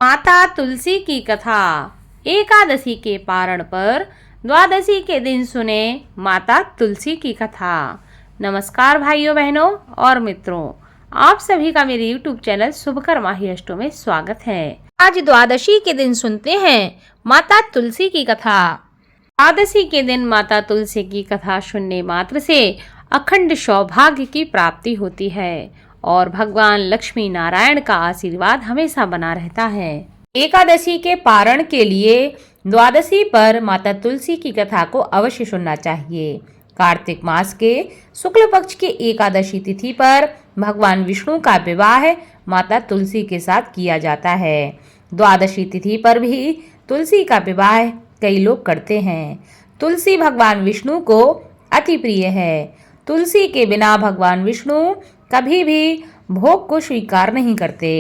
माता तुलसी की कथा। एकादशी के पारण पर द्वादशी के दिन सुने माता तुलसी की कथा। नमस्कार भाइयों बहनों और मित्रों, आप सभी का मेरे YouTube चैनल शुभकर्मा ही अष्टों में स्वागत है। आज द्वादशी के दिन सुनते हैं माता तुलसी की कथा। द्वादशी के दिन माता तुलसी की कथा सुनने मात्र से अखंड सौभाग्य की प्राप्ति होती है और भगवान लक्ष्मी नारायण का आशीर्वाद हमेशा बना रहता है। एकादशी के पारण के लिए द्वादशी पर माता तुलसी की कथा को अवश्य सुनना चाहिए। कार्तिक मास के शुक्ल पक्ष की एकादशी तिथि पर भगवान विष्णु का विवाह माता तुलसी के साथ किया जाता है। द्वादशी तिथि पर भी तुलसी का विवाह कई लोग करते हैं। तुलसी भगवान विष्णु को अति प्रिय है। तुलसी के बिना भगवान विष्णु कभी भी भोग को स्वीकार नहीं करते।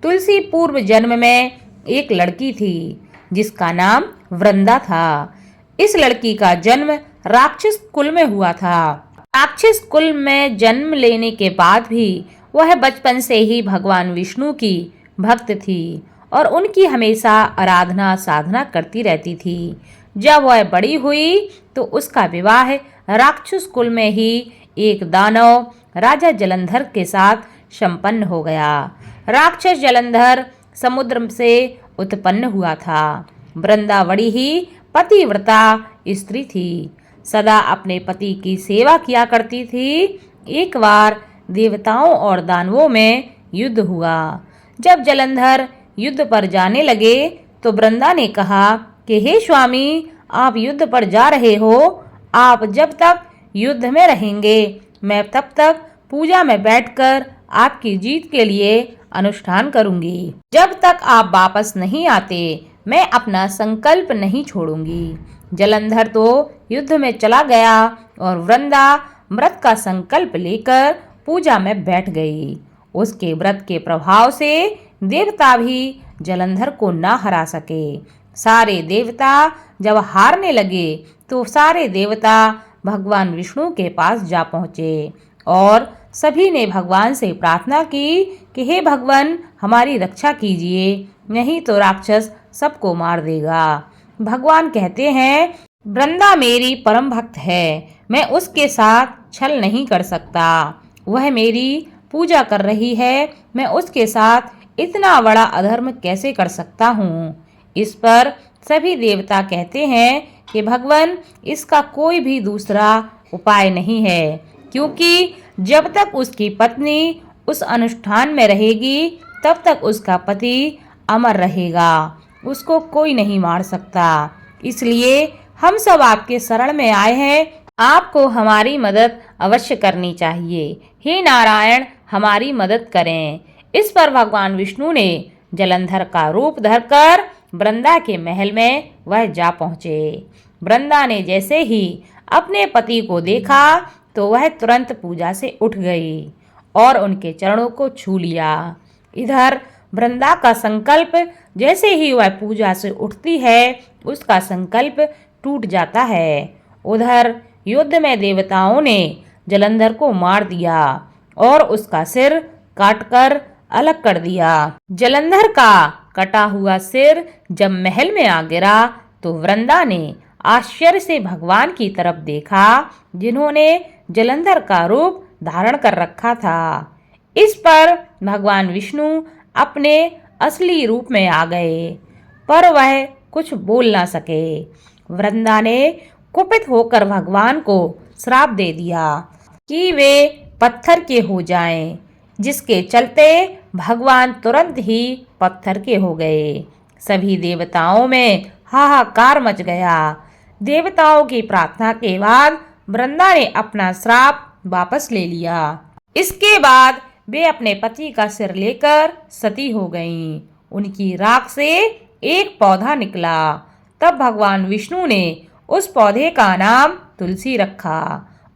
तुलसी पूर्व जन्म में एक लड़की थी जिसका नाम वृंदा था। इस लड़की का जन्म राक्षस कुल में हुआ था। राक्षस कुल में जन्म लेने के बाद भी वह बचपन से ही भगवान विष्णु की भक्त थी और उनकी हमेशा आराधना साधना करती रहती थी। जब वह बड़ी हुई तो उसका विवाह राक्षस कुल में ही एक दानव राजा जलंधर के साथ संपन्न हो गया। राक्षस जलंधर समुद्र से उत्पन्न हुआ था। वृंदा बड़ी ही पतिव्रता स्त्री थी, सदा अपने पति की सेवा किया करती थी। एक बार देवताओं और दानवों में युद्ध हुआ। जब जलंधर युद्ध पर जाने लगे तो वृंदा ने कहा कि हे स्वामी, आप युद्ध पर जा रहे हो, आप जब तक युद्ध में रहेंगे मैं तब तक पूजा में बैठकर आपकी जीत के लिए अनुष्ठान करूंगी। जब तक आप वापस नहीं आते मैं अपना संकल्प नहीं छोड़ूंगी। जलंधर तो युद्ध में चला गया और वृंदा व्रत का संकल्प लेकर पूजा में बैठ गई। उसके व्रत के प्रभाव से देवता भी जलंधर को ना हरा सके। सारे देवता जब हारने लगे तो सारे देवता भगवान विष्णु के पास जा पहुँचे और सभी ने भगवान से प्रार्थना की कि हे भगवान, हमारी रक्षा कीजिए, नहीं तो राक्षस सबको मार देगा। भगवान कहते हैं, वृंदा मेरी परम भक्त है, मैं उसके साथ छल नहीं कर सकता। वह मेरी पूजा कर रही है, मैं उसके साथ इतना बड़ा अधर्म कैसे कर सकता हूँ। इस पर सभी देवता कहते हैं कि भगवान, इसका कोई भी दूसरा उपाय नहीं है, क्योंकि जब तक उसकी पत्नी उस अनुष्ठान में रहेगी तब तक उसका पति अमर रहेगा, उसको कोई नहीं मार सकता। इसलिए हम सब आपके शरण में आए हैं, आपको हमारी मदद अवश्य करनी चाहिए। हे नारायण, हमारी मदद करें। इस पर भगवान विष्णु ने जलंधर का रूप धरकर वृंदा के महल में वह जा पहुँचे। वृंदा ने जैसे ही अपने पति को देखा तो वह तुरंत पूजा से उठ गई और उनके चरणों को छू लिया। इधर वृंदा का संकल्प, जैसे ही वह पूजा से उठती है उसका संकल्प टूट जाता है। उधर युद्ध में देवताओं ने जलंधर को मार दिया और उसका सिर काटकर अलग कर दिया। जलंधर का कटा हुआ सिर जब महल में आ गिरा तो वृंदा ने आश्चर्य से भगवान की तरफ देखा, जिन्होंने जलंधर का रूप धारण कर रखा था। इस पर भगवान विष्णु अपने असली रूप में आ गए, पर वह कुछ बोल ना सके। वृंदा ने कुपित होकर भगवान को श्राप दे दिया कि वे पत्थर के हो जाएं, जिसके चलते भगवान तुरंत ही पत्थर के हो गए। सभी देवताओं में हाहाकार मच गया। देवताओं की प्रार्थना के बाद वृंदा ने अपना श्राप वापस ले लिया। इसके बाद वे अपने पति का सिर लेकर सती हो गईं। उनकी राख से एक पौधा निकला। तब भगवान विष्णु ने उस पौधे का नाम तुलसी रखा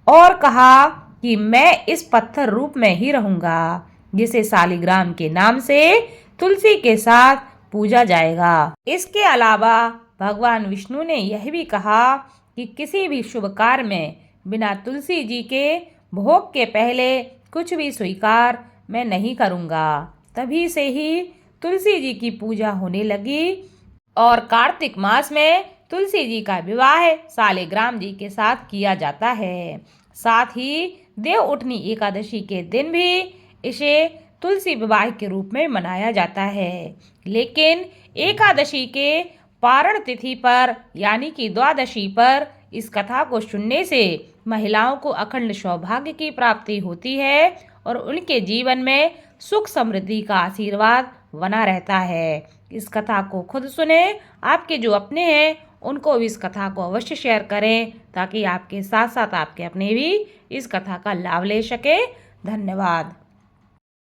और कहा कि मैं इस पत्थर रूप में ही रहूंगा, जिसे शालिग्राम के नाम से तुलसी के साथ पूजा जाएगा। इसके अलावा भगवान विष्णु ने यह भी कहा कि किसी भी शुभ कार्य में बिना तुलसी जी के भोग के पहले कुछ भी स्वीकार मैं नहीं करूंगा। तभी से ही तुलसी जी की पूजा होने लगी और कार्तिक मास में तुलसी जी का विवाह सालिग्राम जी के साथ किया जाता है। साथ ही देव उठनी एकादशी के दिन भी इसे तुलसी विवाह के रूप में मनाया जाता है। लेकिन एकादशी के पारण तिथि पर यानी कि द्वादशी पर इस कथा को सुनने से महिलाओं को अखंड सौभाग्य की प्राप्ति होती है और उनके जीवन में सुख समृद्धि का आशीर्वाद बना रहता है। इस कथा को खुद सुने, आपके जो अपने हैं उनको भी इस कथा को अवश्य शेयर करें ताकि आपके साथ साथ आपके अपने भी इस कथा का लाभ ले सके। धन्यवाद।